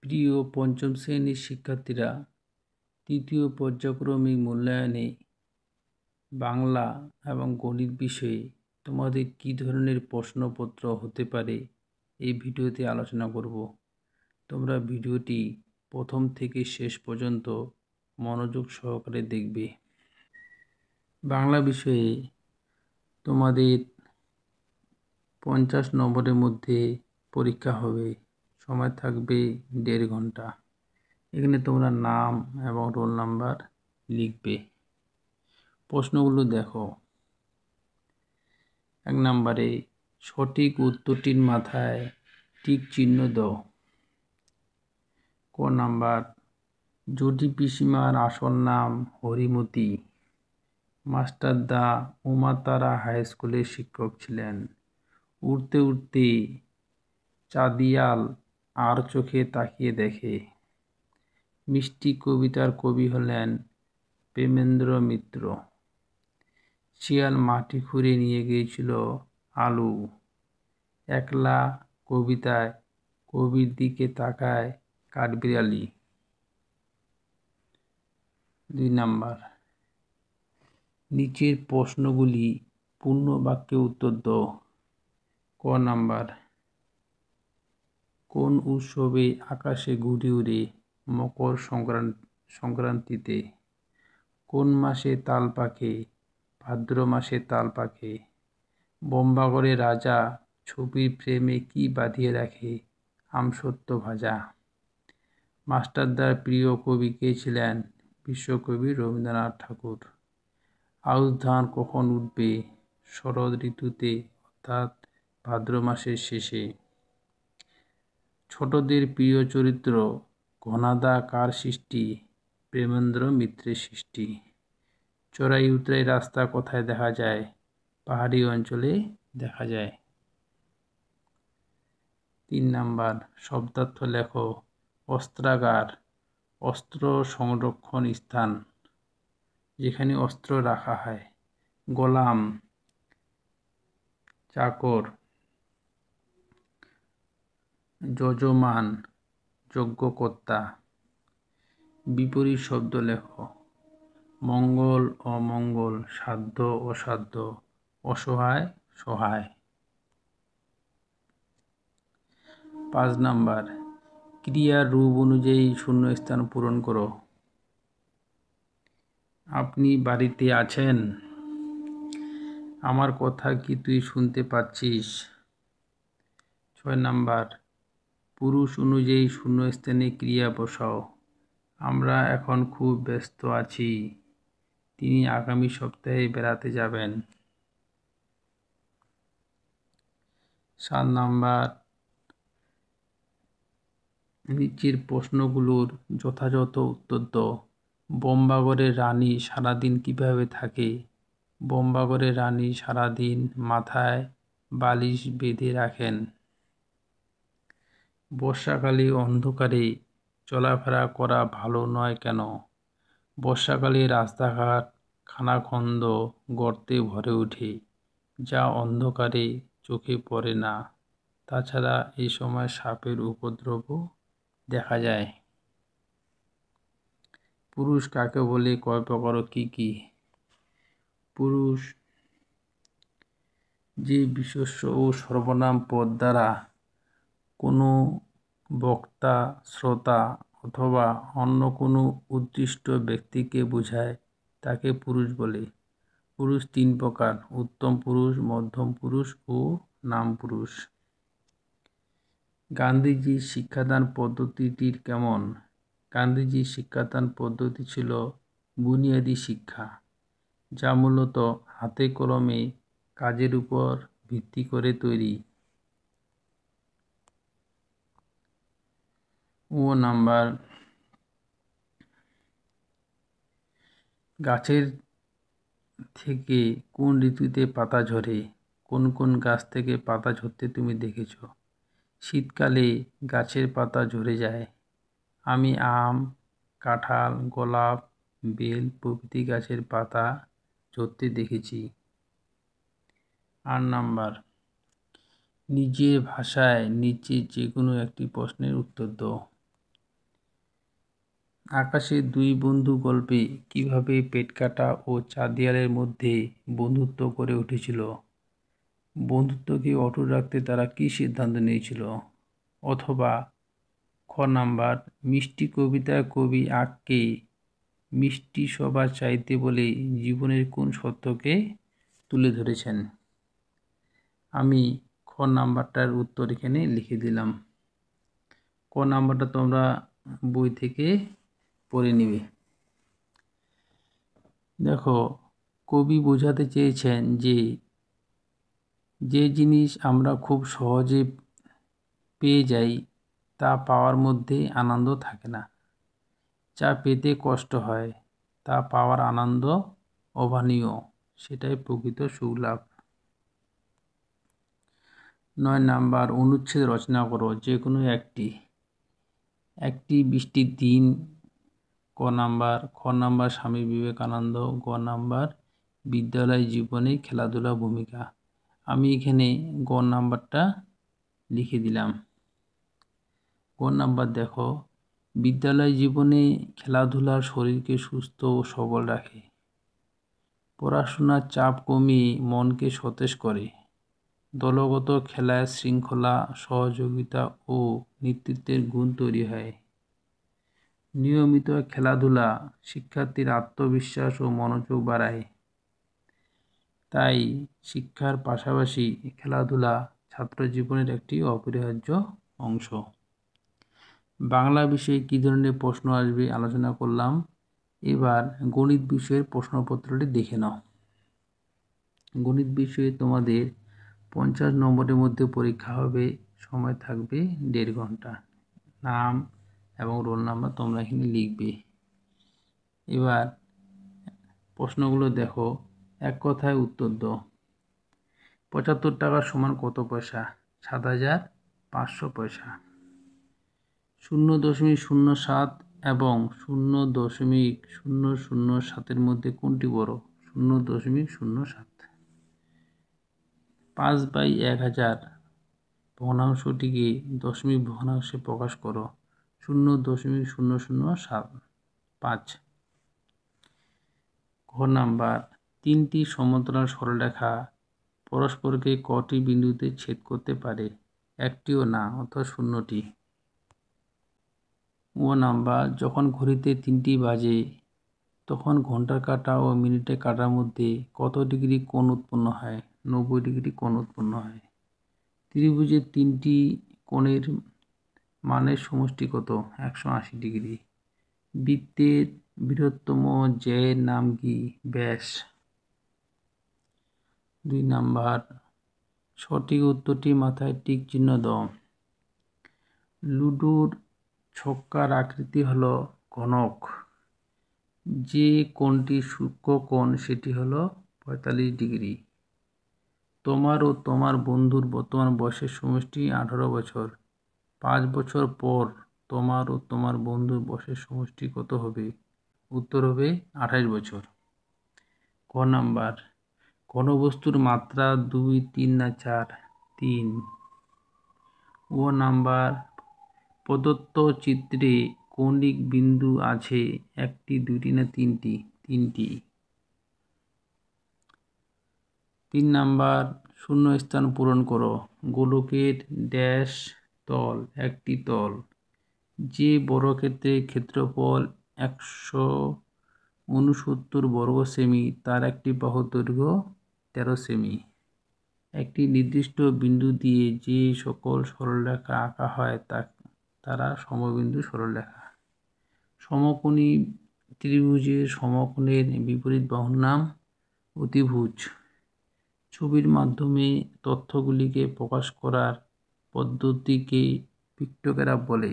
প্রিয় পঞ্চম শ্রেণীর শিক্ষার্থীরা, তৃতীয় পর্যায়ক্রমিক মূল্যায়নে বাংলা এবং গণিত বিষয়ে তোমাদের কী ধরনের প্রশ্নপত্র হতে পারে এই ভিডিওতে আলোচনা করব। তোমরা ভিডিওটি প্রথম থেকে শেষ পর্যন্ত মনোযোগ সহকারে দেখবে। বাংলা বিষয়ে তোমাদের 50 নম্বরের মধ্যে পরীক্ষা হবে। সময় থাকবে 1.5 ঘন্টা। এখানে তোমরা নাম এবং রোল নাম্বার লিখবে। প্রশ্নগুলো দেখো। 1 নম্বরে সঠিক উত্তরটির মাথায় টিক চিহ্ন দাও। ক নাম্বার, জটি পিসিমার আসল নাম হরিমতি। মাস্টারদা উমাতারা হাই স্কুলের শিক্ষক ছিলেন। উঠতে উঠতে চাঁদিয়াল আর চোখে তাকিয়ে দেখে। মিষ্টি কবিতার কবি হলেন প্রেমেন্দ্র মিত্র। শিয়াল মাটি খুঁড়ে নিয়ে গিয়েছিল আলু। একলা কবিতায় কবির দিকে তাকায় কাঠবিড়ালি। 2 নাম্বার, নিচের প্রশ্নগুলি পূর্ণ বাক্যে উত্তর দাও। ক নাম্বার, কোন উৎসবে আকাশে ঘুড়ি উড়ে? মকর সংক্রান্তিতে। কোন মাসে তাল পাকে? ভাদ্র মাসে তাল পাকে। বোম্বাগড়ে রাজা ছবির ফ্রেমে কি বাঁধিয়ে রাখে? আমসত্ত্ব ভাজা। মাস্টারদার প্রিয় কবি কে ছিলেন? বিশ্বকবি রবীন্দ্রনাথ ঠাকুর। আউশ ধান কখন উঠবে? শরৎ ঋতুতে, অর্থাৎ ভাদ্র মাসের শেষে। ছোটদের প্রিয় চরিত্র ঘনাদা কার সৃষ্টি? প্রেমেন্দ্র মিত্রের সৃষ্টি। চড়াই উতরাই রাস্তা কোথায় দেখা যায়? পাহাড়ি অঞ্চলে দেখা যায়। 3 নাম্বার, শব্দার্থ লেখো। অস্ত্রাগার অস্ত্র সংরক্ষণ স্থান, যেখানে অস্ত্র রাখা হয়। গোলাম চাকর। যজমান যজ্ঞকর্তা। বিপরীত শব্দ লেখো। মঙ্গল অমঙ্গল, সাধ্য অসাধ্য, অসহায় সহায়। 5 নাম্বার, ক্রিয়ার রূপ অনুযায়ী শূন্যস্থান পূরণ করো। আপনি বাড়িতে আছেন? আমার কথা কি তুই শুনতে পাচ্ছিস? 6 নাম্বার, পুরুষ অনুযায়ী শূন্যস্থানে ক্রিয়া বসাও। আমরা এখন খুব ব্যস্ত আছি। তিনি আগামী সপ্তাহে বেড়াতে যাবেন। 7 নাম্বার, নিচের প্রশ্নগুলোর যথাযথ উত্তর দাও। বোম্বাগড়ের রানী সারাদিন কিভাবে থাকে? বোম্বাগড়ের রানী সারাদিন মাথায় বালিশ বেঁধে রাখেন। বর্ষাকালে অন্ধকারে চলাফেরা করা ভালো নয় কেন? বর্ষাকালে রাস্তাঘাট খানাখন্দ গর্তে ভরে ওঠে, যা অন্ধকারে চোখে পড়ে না। তাছাড়া এই সময় সাপের উপদ্রবও দেখা যায়। পুরুষ কাকে বলে? কয় প্রকার ও কি কি? পুরুষ যে বিশেষ্য ও সর্বনাম পদ দ্বারা কোনো বক্তা, শ্রোতা অথবা অন্য কোনো উদ্দিষ্ট ব্যক্তিকে বোঝায় তাকে পুরুষ বলে। পুরুষ 3 প্রকার: উত্তম পুরুষ, মধ্যম পুরুষ ও নাম পুরুষ। গান্ধীজির শিক্ষাদান পদ্ধতিটি কেমন? গান্ধীজির শিক্ষাদান পদ্ধতি ছিল বুনিয়াদী শিক্ষা, যা মূলত হাতে কলমে কাজের উপর ভিত্তি করে তৈরি। ও নাম্বার, গাছের থেকে কোন ঋতুতে পাতা ঝরে? কোন কোন গাছ থেকে পাতা ঝরতে তুমি দেখেছ? শীতকালে গাছের পাতা ঝরে যায়। আমি আম, কাঁঠাল, গোলাপ, বেল প্রভৃতি গাছের পাতা ঝরতে দেখেছি। 8 নাম্বার, নিজের ভাষায় নিচে যে কোনো একটি প্রশ্নের উত্তর দাও। আকাশের দুই বন্ধু গল্পে কিভাবে পেটকাটা ও চাঁদিয়ালের মধ্যে বন্ধুত্ব গড়ে উঠেছিল? বন্ধুত্বকে অটুট রাখতে তারা কী সিদ্ধান্ত নিয়েছিল? অথবা খ নাম্বার, মিষ্টি কবিতায় কবি আঁককে মিষ্টি সবার চাইতে বলে জীবনের কোন সত্যকে তুলে ধরেছেন? আমি খ নাম্বারটার উত্তর এখানে লিখে দিলাম। ক নাম্বারটা তোমরা বই থেকে পড়ে নিবে। দেখো, কবি বোঝাতে চেয়েছেন যে জিনিস আমরা খুব সহজে পেয়ে যাই তা পাওয়ার মধ্যে আনন্দ থাকে না। যা পেতে কষ্ট হয় তা পাওয়ার আনন্দ অভানীয়, সেটাই প্রকৃত সুখলাভ। 9 নাম্বার, অনুচ্ছেদ রচনা করো, যে কোনো একটি বৃষ্টির দিন। ক নাম্বার। খ নাম্বার, স্বামী বিবেকানন্দ। গ নাম্বার, বিদ্যালয় জীবনে খেলাধুলা ভূমিকা। আমি এখানে গ নাম্বারটা লিখে দিলাম। গ নাম্বার দেখো, বিদ্যালয় জীবনে খেলাধুলার শরীরকে সুস্থ ও সবল রাখে। পড়াশোনার চাপ কমিয়ে মনকে সতেজ করে। দলগত খেলায় শৃঙ্খলা, সহযোগিতা ও নেতৃত্বের গুণ তৈরি হয়। নিয়মিত খেলাধুলা শিক্ষার্থীর আত্মবিশ্বাস ও মনোযোগ বাড়ায়। তাই শিক্ষার পাশাপাশি খেলাধুলা ছাত্র জীবনের একটি অপরিহার্য অংশ। বাংলা বিষয়ে কী ধরনের প্রশ্ন আসবে আলোচনা করলাম। এবার গণিত বিষয়ের প্রশ্নপত্রটি দেখে নাও। গণিত বিষয়ে তোমাদের 50 নম্বরের মধ্যে পরীক্ষা হবে। সময় থাকবে 1.5 ঘন্টা। নাম এবং রোল নাম্বার তোমরা এখানে লিখবে। এবার প্রশ্নগুলো দেখো, এক কথায় উত্তর দাও। 75 টাকা সমান কত পয়সা? 7,500 পয়সা। 0.07 এবং 0.007 মধ্যে কোনটি বড়? 0.07। 5/1000 ভগ্নাংশটিকে দশমিক ভগ্নাংশে প্রকাশ করো। 0.0075। ঘ নাম্বার, 3টি সমান্তরাল সরলরেখা পরস্পরকে কটি বিন্দুতে ছেদ করতে পারে? একটিও না, অর্থাৎ 0টি। ও নাম্বার, যখন ঘড়িতে 3টি বাজে তখন ঘন্টার কাঁটা ও মিনিটের কাঁটার মধ্যে কত ডিগ্রি কোণ উৎপন্ন হয়? 90 ডিগ্রি কোণ উৎপন্ন হয়। ত্রিভুজের 3টি কোণের মানের সমষ্টি কত? 180 ডিগ্রি। বৃত্তের বৃহত্তম জ্যায়ের নাম কি? ব্যাস। 2 নাম্বার, সঠিক উত্তরটি মাথায় টিক চিহ্ন দাও। লুডোর ছক্কার আকৃতি হলো ঘনক। যে কোণটি সূক্ষ্ম কোণ সেটি হলো 45 ডিগ্রি। তোমার ও তোমার বন্ধুর বর্তমান বয়সের সমষ্টি 18 বছর। 5 বছর পর তোমার ও তোমার বন্ধুর বয়সের সমষ্টি কত হবে? উত্তর হবে 28 বছর। ক নাম্বার, ঘনবস্তুর মাত্রা 2, 3 না 4? 3। ও নাম্বার, প্রদত্ত চিত্রে কৌণিক বিন্দু আছে একটি, দুটি না তিনটি? 3টি। 3 নাম্বার, শূন্য স্থান পূরণ করো। গোলকের ড্যাশ তল একটি তল। যে বর্গক্ষেত্রের ক্ষেত্রফল 169 বর্গ সেমি তার একটি বাহুর দৈর্ঘ্য 13 সেমি। একটি নির্দিষ্ট বিন্দু দিয়ে যে সকল সরলরেখা আঁকা হয় তারা সমবিন্দু সরলরেখা। সমকোণী ত্রিভুজের সমকোণের বিপরীত বাহুর নাম অতিভুজ। ছবির মাধ্যমে তথ্যগুলিকে প্রকাশ করার পদ্ধতিকে পিক্টোগ্রাফ বলে।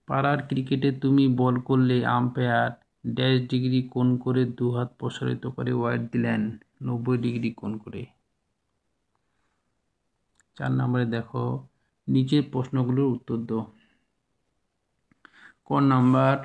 পাড়ার ক্রিকেটে তুমি বল করলে আম্পায়ার ড্যাশ ডিগ্রি কোণ করে 2 হাত প্রসারিত করে ওয়াইড দিলেন 90 ডিগ্রি কোণ করে। 4 নম্বরে দেখো, নিচের প্রশ্নগুলোর উত্তর দাও। ক নাম্বার,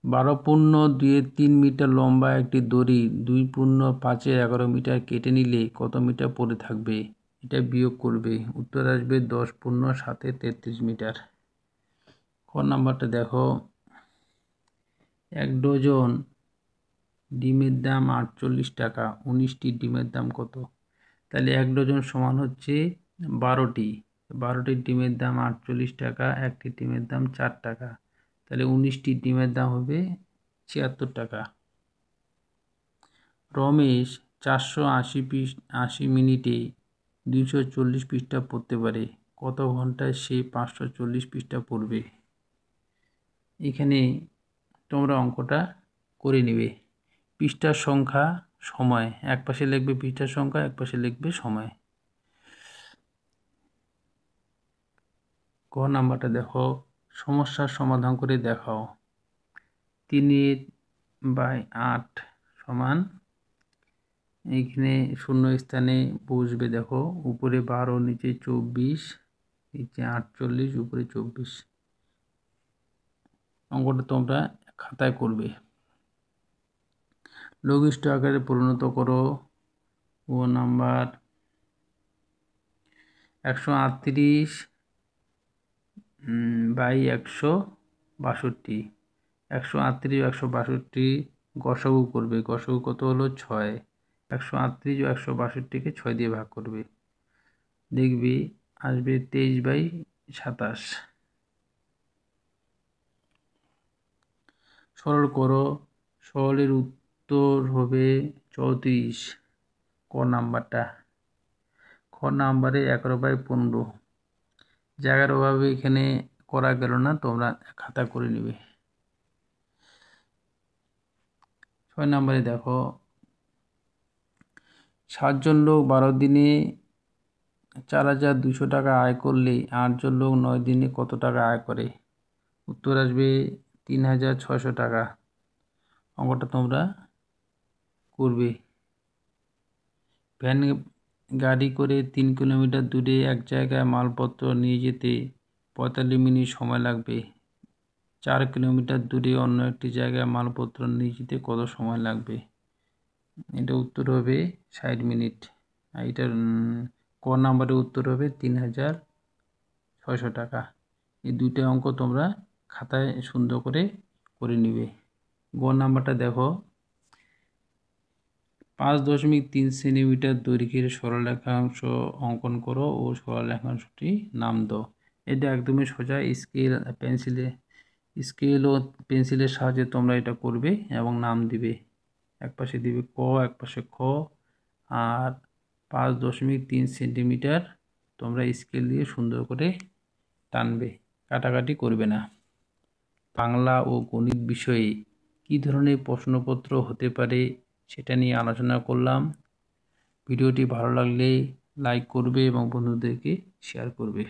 12.2-3 মিটার লম্বা একটি দড়ি 2.5-11 মিটার কেটে নিলে কত মিটার পড়ে থাকবে? এটা বিয়োগ করবে, উত্তর আসবে 10.7-33 মিটার। ক খ নাম্বারটা দেখো, 1 ডজন ডিমের দাম 48 টাকা, 19টি ডিমের দাম কত? তাহলে 1 ডজন সমান হচ্ছে 12টি, 12টি ডিমের দাম 48 টাকা, একটি ডিমের দাম 4 টাকা, তাহলে 19টি ডিমের দাম হবে 76 টাকা। রমেশ 480 মিনিটে 240 পৃষ্ঠা পড়তে পারে, কত ঘন্টায় সে 540 পৃষ্ঠা পড়বে? এখানে তোমরা অঙ্কটা করে নেবে। পৃষ্ঠার সংখ্যা, সময়, এক পাশে লিখবে পৃষ্ঠার সংখ্যা, এক পাশে লিখবে সময়। ক নাম্বারটা দেখো, সমস্যার সমাধান করে দেখাও। 3/8 সমান, এইখানে শূন্য স্থানে বসবে, দেখো উপরে 12, নিচে 24, নিচে 48, উপরে 24। অঙ্কটা তোমরা খাতায় করবে। লঘিষ্ঠ আকারে পরিণত করো। ও নাম্বার 138 বাই 162, 138 ও 162 গসাগু করবে। গসাগু কত হলো? 6। 138 ও 162কে 6 দিয়ে ভাগ করবে, দেখবি আসবে 23/27। সরল করো। সরলের উত্তর হবে 34। ক নাম্বারটা। খ নাম্বারে 11/15, জায়গার অভাবে এখানে করা গেল না, তোমরা খাতা করে নেবে। 6 নাম্বারে দেখো, 7 জন লোক 12 দিনে 4,200 টাকা আয় করলে 8 জন লোক 9 দিনে কত টাকা আয় করে? উত্তর আসবে 3,600 টাকা। অঙ্কটা তোমরা করবে। ভ্যান গাড়ি করে 3 কিলোমিটার দূরে এক জায়গায় মালপত্র নিয়ে যেতে 45 মিনিট সময় লাগবে। 4 কিলোমিটার দূরে অন্য একটি জায়গায় মালপত্র নিয়ে যেতে কত সময় লাগবে? এটা উত্তর হবে 60 মিনিট। এটার ক নাম্বারের উত্তর হবে 3,600 টাকা। এই দুইটা অঙ্ক তোমরা খাতায় সুন্দর করে নিবে। গ নাম্বারটা দেখো, 5.3 সেন্টিমিটার দৈর্ঘ্যের সরলরেখাংশ অঙ্কন করো ও সরলরেখাংশটি নাম দাও। এটা একদমই সোজা। স্কেল ও পেন্সিলের সাহায্যে তোমরা এটা করবে এবং নাম দিবে। এক পাশে দিবে ক, এক পাশে খ, আর 5.3 সেন্টিমিটার তোমরা স্কেল দিয়ে সুন্দর করে টানবে, কাটাকাটি করবে না। বাংলা ও গণিত বিষয়ে কী ধরনের প্রশ্নপত্র হতে পারে সেটা নিয়ে আলোচনা করলাম। ভিডিওটি ভালো লাগলে লাইক করবে এবং বন্ধুদেরকে শেয়ার করবে।